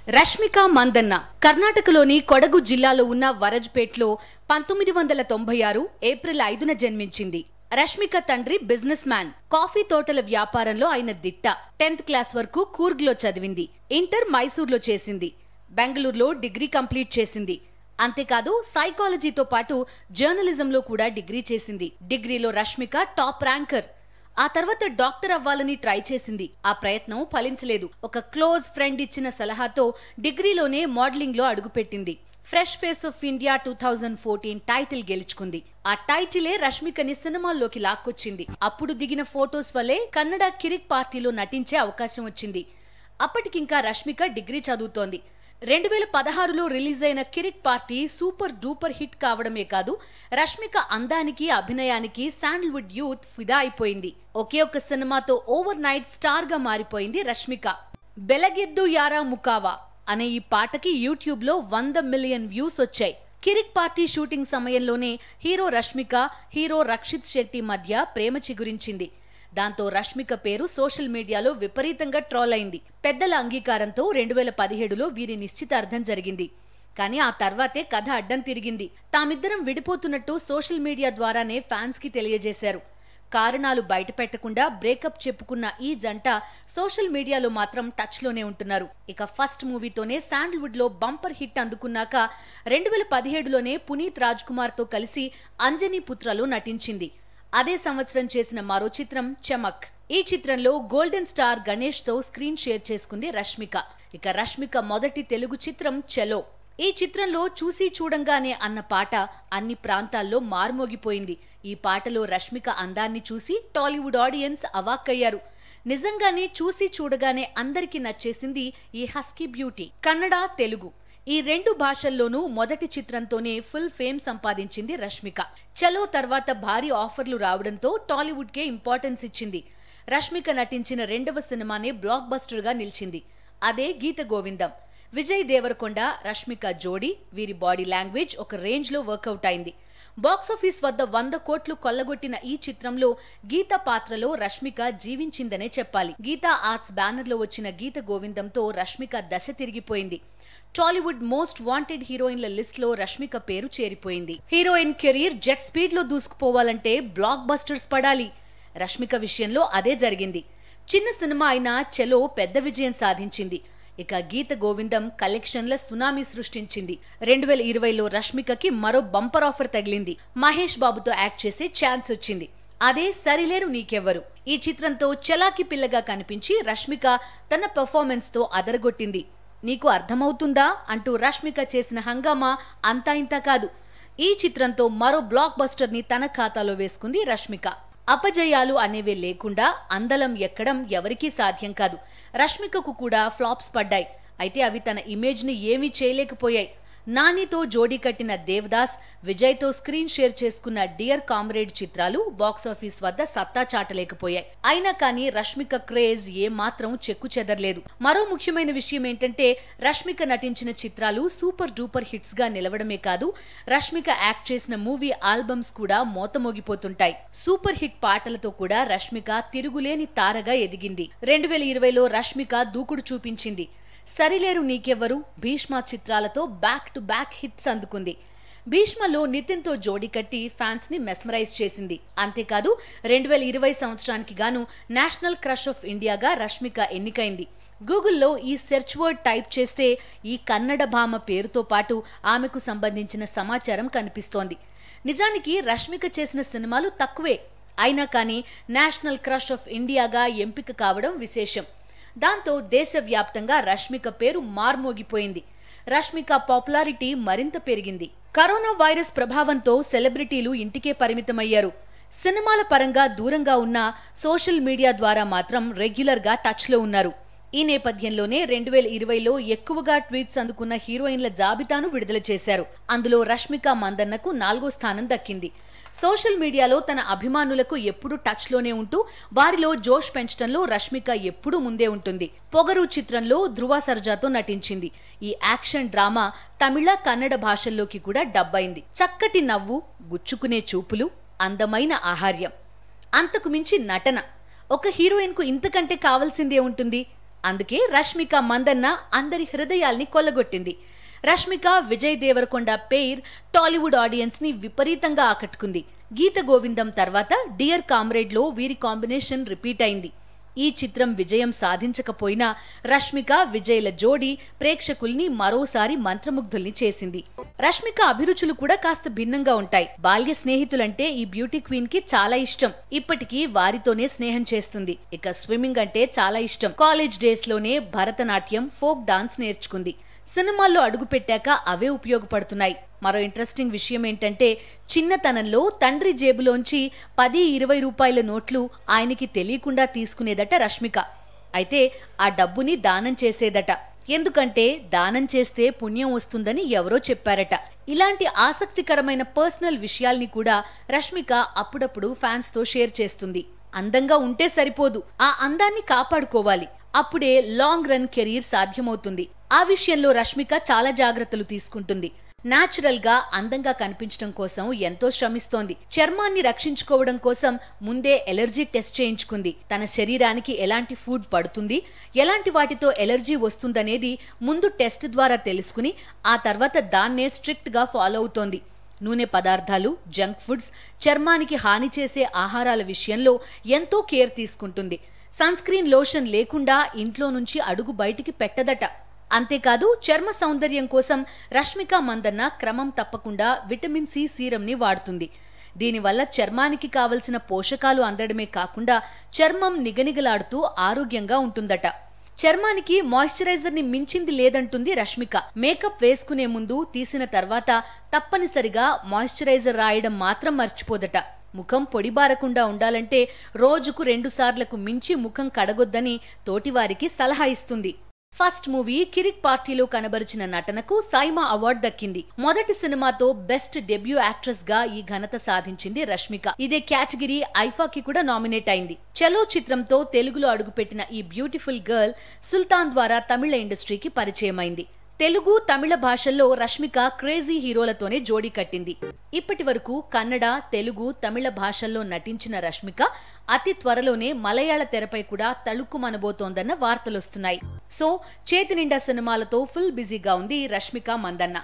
రష్మిక మందన్న కర్ణాటకలోని కొడగు జిల్లాలో ఉన్న వరజ్పేట్లో 1996 ఏప్రిల్ 5న జన్మించింది. రష్మిక తండ్రి బిజినెస్ మ్యాన్. కాఫీ తోటల వ్యాపారంలో ఆయన దిట్ట. 10th క్లాస్ వరకు కూర్గ్లో చదివింది. ఇంటర్ మైసూర్లో చేసింది. బెంగళూరులో డిగ్రీ కంప్లీట్ చేసింది. అంతేకాదు సైకాలజీతో పాటు జర్నలిజంలో కూడా డిగ్రీ చేసింది. డిగ్రీలో రష్మిక టాప్ ర్యాంకర్. ఆ తర్వాత డాక్టర్ అవ్వాలని ట్రై చేసింది. ఆ ప్రయత్నం ఫలించలేదు. ఒక క్లోజ్ ఫ్రెండ్ ఇచ్చిన సలహాతో డిగ్రీలోనే మోడలింగ్ లో అడుగుపెట్టింది. Fresh face of India 2014 title గెలుచుకుంది. ఆ టైటిలే రష్మికని సినిమాల్లోకి లాక్కొచ్చింది. అప్పుడు దిగిన ఫోటోస్ వల్లే కన్నడ కిరిక్ పార్టీలో నటించే అవకాశం వచ్చింది. అప్పటికింకా రష్మిక డిగ్రీ చదువుతోంది. 2016లో రిలీజ్ అయిన Kirik party super duper hit కావడమే కాదు, రష్మిక అందానికి అభినయానికి శాండల్వుడ్ యూత్ ఫిదా అయిపోయింది. ఒకే ఒక్క సినిమాతో ఓవర్ నైట్ స్టార్ గా మారిపోయింది రష్మిక. బెలగెద్దు యారా ముకావా అనే ఈ పాటకి యూట్యూబ్ లో 100 మిలియన్ వ్యూస్ వచ్చాయి. కిరిక్ పార్టీ షూటింగ్ సమయంలోనే హీరో రష్మిక, హీరో రక్షిత్ శెట్టి మధ్య ప్రేమ చిగురించింది. దాంతో రష్మిక పేరు సోషల్ మీడియాలో విపరీతంగా ట్రోల్ అయింది. పెద్దల అంగీకారంతో 2017లో వీరి నిశ్చితార్థం జరిగింది. కానీ ఆ తర్వాతే కథ అడ్డం తిరిగింది. తామిద్దరం విడిపోతున్నట్టు సోషల్ మీడియా ద్వారానే ఫ్యాన్స్ కి తెలియజేశారు. కారణాలు బయట పెట్టకుండా బ్రేకప్ చెప్పుకున్న ఈ జంట సోషల్ మీడియాలో మాత్రం టచ్ లోనే ఉంటున్నారు. ఇక ఫస్ట్ మూవీతోనే శాండల్వుడ్ లో బంపర్ హిట్ అందుకున్నాక 2017లోనే పునీత్ రాజ్ కుమార్ తో కలిసి అంజనీ పుత్రలో నటించింది. అదే సంవత్సరం చేసిన మరో చిత్రం చమక్. ఈ చిత్రంలో గోల్డెన్ స్టార్ గణేష్ తో స్క్రీన్ షేర్ చేసుకుంది రష్మిక. ఇక రష్మిక మొదటి తెలుగు చిత్రం చలో. ఈ చిత్రంలో చూసి చూడంగానే అన్న పాట అన్ని ప్రాంతాల్లో మార్మోగిపోయింది. ఈ పాటలో రష్మిక అందాన్ని చూసి టాలీవుడ్ ఆడియన్స్ అవాక్కయ్యారు. నిజంగానే చూసి చూడగానే అందరికీ నచ్చేసింది ఈ హస్కీ బ్యూటీ. కన్నడ, తెలుగు ఈ రెండు భాషల్లోనూ మొదటి చిత్రంతోనే ఫుల్ ఫేమ్ సంపాదించింది రష్మిక. చలో తర్వాత భారీ ఆఫర్లు రావడంతో టాలీవుడ్ కే ఇంపార్టెన్స్ ఇచ్చింది. రష్మిక నటించిన రెండవ సినిమానే బ్లాక్ బస్టర్ గా నిలిచింది. అదే గీత గోవిందం. విజయ్ దేవరకొండ, రష్మిక జోడీ, వీరి బాడీ లాంగ్వేజ్ ఒక రేంజ్ లో వర్కౌట్ అయింది. బాక్సాఫీస్ వద్ద 100 కోట్లు కొల్లగొట్టిన ఈ చిత్రంలో గీత పాత్రలో రష్మిక జీవించిందనే చెప్పాలి. గీతా ఆర్ట్స్ బ్యానర్ లో వచ్చిన గీత గోవిందంతో రష్మిక దశ తిరిగిపోయింది. టాలీవుడ్ మోస్ట్ వాంటెడ్ హీరోయిన్ల లిస్ట్ లో రష్మిక పేరు చేరిపోయింది. హీరోయిన్ కెరీర్ జెట్ స్పీడ్ లో దూసుకుపోవాలంటే బ్లాక్ బస్టర్స్ పడాలి. రష్మిక విషయంలో అదే జరిగింది. చిన్న సినిమా అయినా చలో పెద్ద విజయం సాధించింది. ఇక గీత గోవిందం కలెక్షన్ల సునామీ సృష్టించింది. 2020లో రష్మికకి మరో బంపర్ ఆఫర్ తగిలింది. మహేష్ బాబుతో యాక్ట్ చేసే ఛాన్స్ వచ్చింది. అదే సరిలేరు నీకెవ్వరు. ఈ చిత్రంతో చలాకి పిల్లగా కనిపించి రష్మిక తన పెర్ఫార్మెన్స్ తో అదరగొట్టింది. నీకు అర్థమవుతుందా అంటూ రష్మిక చేసిన హంగామా అంతా ఇంతా కాదు. ఈ చిత్రంతో మరో బ్లాక్ బస్టర్ ని తన ఖాతాలో వేసుకుంది రష్మిక. అపజయాలు అనేవే లేకుండా అందలం ఎక్కడం ఎవరికీ సాధ్యం కాదు. రష్మికకు కూడా ఫ్లాప్స్ పడ్డాయి. అయితే అవి తన ఇమేజ్ ని ఏమీ చేయలేకపోయాయి. నానితో జోడీ కట్టిన దేవదాస్, విజయ్ తో స్క్రీన్ షేర్ చేసుకున్న డియర్ కామ్రేడ్ చిత్రాలు బాక్సాఫీస్ వద్ద సత్తా చాటలేకపోయాయి. అయినా కానీ రష్మిక క్రేజ్ ఏ మాత్రం చెక్కు చెదరలేదు. మరో ముఖ్యమైన విషయం ఏంటంటే రష్మిక నటించిన చిత్రాలు సూపర్ డూపర్ హిట్స్ గా నిలవడమే కాదు, రష్మిక యాక్ట్ చేసిన మూవీ ఆల్బమ్స్ కూడా మోతమోగిపోతుంటాయి. సూపర్ హిట్ పాటలతో కూడా రష్మిక తిరుగులేని తారగా ఎదిగింది. 2020లో రష్మిక దూకుడు చూపించింది. సరిలేరు నీకెవ్వరు, భీష్మ చిత్రాలతో బ్యాక్ టు బ్యాక్ హిట్స్ అందుకుంది. భీష్మలో నితిన్ తో జోడీ కట్టి ఫ్యాన్స్ ని మెస్మరైజ్ చేసింది. అంతేకాదు 2020 సంవత్సరానికి గాను నేషనల్ క్రష్ ఆఫ్ ఇండియాగా రష్మిక ఎన్నికైంది. గూగుల్లో ఈ సెర్చ్ వర్డ్ టైప్ చేస్తే ఈ కన్నడ భామ పేరుతో పాటు ఆమెకు సంబంధించిన సమాచారం కనిపిస్తోంది. నిజానికి రష్మిక చేసిన సినిమాలు తక్కువే. అయినా కానీ నేషనల్ క్రష్ ఆఫ్ ఇండియాగా ఎంపిక కావడం విశేషం. దాంతో దేశవ్యాప్తంగా రష్మిక పేరు మార్మోగిపోయింది. రష్మిక పాపులారిటీ మరింత పెరిగింది. కరోనా వైరస్ ప్రభావంతో సెలబ్రిటీలు ఇంటికే పరిమితమయ్యారు. సినిమాల పరంగా దూరంగా ఉన్న సోషల్ మీడియా ద్వారా మాత్రం రెగ్యులర్ గా టచ్ లో ఉన్నారు. ఈ నేపథ్యంలోనే 2020లో ఎక్కువగా ట్వీట్స్ అందుకున్న హీరోయిన్ల జాబితాను విడుదల చేశారు. అందులో రష్మిక మందన్నకు 4వ స్థానం దక్కింది. సోషల్ మీడియాలో తన అభిమానులకు ఎప్పుడూ టచ్ లోనే ఉంటూ వారిలో జోష్ పెంచడంలో రష్మిక ఎప్పుడూ ముందే ఉంటుంది. పొగరు చిత్రంలో ధృవ సర్జాతో నటించింది. ఈ యాక్షన్ డ్రామా తమిళ, కన్నడ భాషల్లోకి కూడా డబ్ అయింది. చక్కటి నవ్వు, గుచ్చుకునే చూపులు, అందమైన ఆహార్యం, అంతకు మించి నటన. ఒక హీరోయిన్ కు ఇంతకంటే కావాల్సిందే ఉంటుంది. అందుకే రష్మిక మందన్న అందరి హృదయాల్ని కొల్లగొట్టింది. రష్మిక విజయ్ దేవరకొండ పెయిర్ టాలీవుడ్ ఆడియన్స్ ని విపరీతంగా ఆకట్టుకుంది. గీత గోవిందం తర్వాత డియర్ కామ్రేడ్ లో వీరి కాంబినేషన్ రిపీట్ అయింది. ఈ చిత్రం విజయం సాధించకపోయినా రష్మిక విజయ్ల జోడీ ప్రేక్షకుల్ని మరోసారి మంత్రముగ్ధుల్ని చేసింది. రష్మిక అభిరుచులు కూడా కాస్త భిన్నంగా ఉంటాయి. బాల్య స్నేహితులంటే ఈ బ్యూటీ క్వీన్ కి చాలా ఇష్టం. ఇప్పటికీ వారితోనే స్నేహం చేస్తుంది. ఇక స్విమ్మింగ్ అంటే చాలా ఇష్టం. కాలేజ్ డేస్ లోనే భరతనాట్యం, ఫోక్ డాన్స్ నేర్చుకుంది. సినిమాల్లో అడుగుపెట్టాక అవే ఉపయోగపడుతున్నాయి. మరో ఇంట్రెస్టింగ్ విషయం ఏంటంటే చిన్నతనంలో తండ్రి జేబులోంచి 10-20 రూపాయల నోట్లు ఆయనకి తెలియకుండా తీసుకునేదట రష్మిక. అయితే ఆ డబ్బుని దానం చేసేదట. ఎందుకంటే దానం చేస్తే పుణ్యం వస్తుందని ఎవరో చెప్పారట. ఇలాంటి ఆసక్తికరమైన పర్సనల్ విషయాల్ని కూడా రష్మిక అప్పుడప్పుడు ఫ్యాన్స్ తో షేర్ చేస్తుంది. అందంగా ఉంటే సరిపోదు, ఆ అందాన్ని కాపాడుకోవాలి. అప్పుడే లాంగ్ రన్ కెరీర్ సాధ్యమవుతుంది. ఆ విషయంలో రష్మిక చాలా జాగ్రత్తలు తీసుకుంటుంది. న్యాచురల్ గా అందంగా కనిపించడం కోసం ఎంతో శ్రమిస్తోంది. చర్మాన్ని రక్షించుకోవడం కోసం ముందే ఎలర్జీ టెస్ట్ చేయించుకుంది. తన శరీరానికి ఎలాంటి ఫుడ్ పడుతుంది, ఎలాంటి వాటితో ఎలర్జీ వస్తుందనేది ముందు టెస్ట్ ద్వారా తెలుసుకుని ఆ తర్వాత దాన్నే స్ట్రిక్ట్ గా ఫాలో అవుతోంది. నూనె పదార్థాలు, జంక్ ఫుడ్స్, చర్మానికి హాని చేసే ఆహారాల విషయంలో ఎంతో కేర్ తీసుకుంటుంది. సన్ స్క్రీన్ లోషన్ లేకుండా ఇంట్లో నుంచి అడుగు బయటికి పెట్టదట. అంతేకాదు చర్మ సౌందర్యం కోసం రష్మిక మందన్న క్రమం తప్పకుండా విటమిన్ సి సీరంని వాడుతుంది. దీనివల్ల చర్మానికి కావలసిన పోషకాలు అందడమే కాకుండా చర్మం నిగనిగలాడుతూ ఆరోగ్యంగా ఉంటుందట. చర్మానికి మాయిశ్చరైజర్ ని మించింది లేదంటుంది రష్మిక. మేకప్ వేసుకునే ముందు, తీసిన తర్వాత తప్పనిసరిగా మాయిశ్చరైజర్ రాయడం మాత్రం మర్చిపోదట. ముఖం పొడిబారకుండా ఉండాలంటే రోజుకు 2 సార్లకు మించి ముఖం కడగొద్దని తోటివారికి సలహా ఇస్తుంది. ఫస్ట్ మూవీ కిరిక్ పార్టీలో కనబరిచిన నటనకు సైమా అవార్డు దక్కింది. మొదటి సినిమాతో బెస్ట్ డెబ్యూ యాక్ట్రెస్ గా ఈ ఘనత సాధించింది రష్మిక. ఇదే కేటగిరీ ఐఫాకి కూడా నామినేట్ అయింది. చలో చిత్రంతో తెలుగులో అడుగుపెట్టిన ఈ బ్యూటిఫుల్ గర్ల్ సుల్తాన్ ద్వారా తమిళ ఇండస్ట్రీకి పరిచయమైంది. తెలుగు, తమిళ భాషల్లో రష్మిక క్రేజీ హీరోలతోనే జోడీ కట్టింది. ఇప్పటి వరకు కన్నడ, తెలుగు, తమిళ భాషల్లో నటించిన రష్మిక అతి త్వరలోనే మలయాళ తెరపై కూడా తళుక్కుమనబోతోందన్న వార్తలొస్తున్నాయి. సో చేతి నిండా సినిమాలతో ఫుల్ బిజీగా ఉంది రష్మిక మందన్న.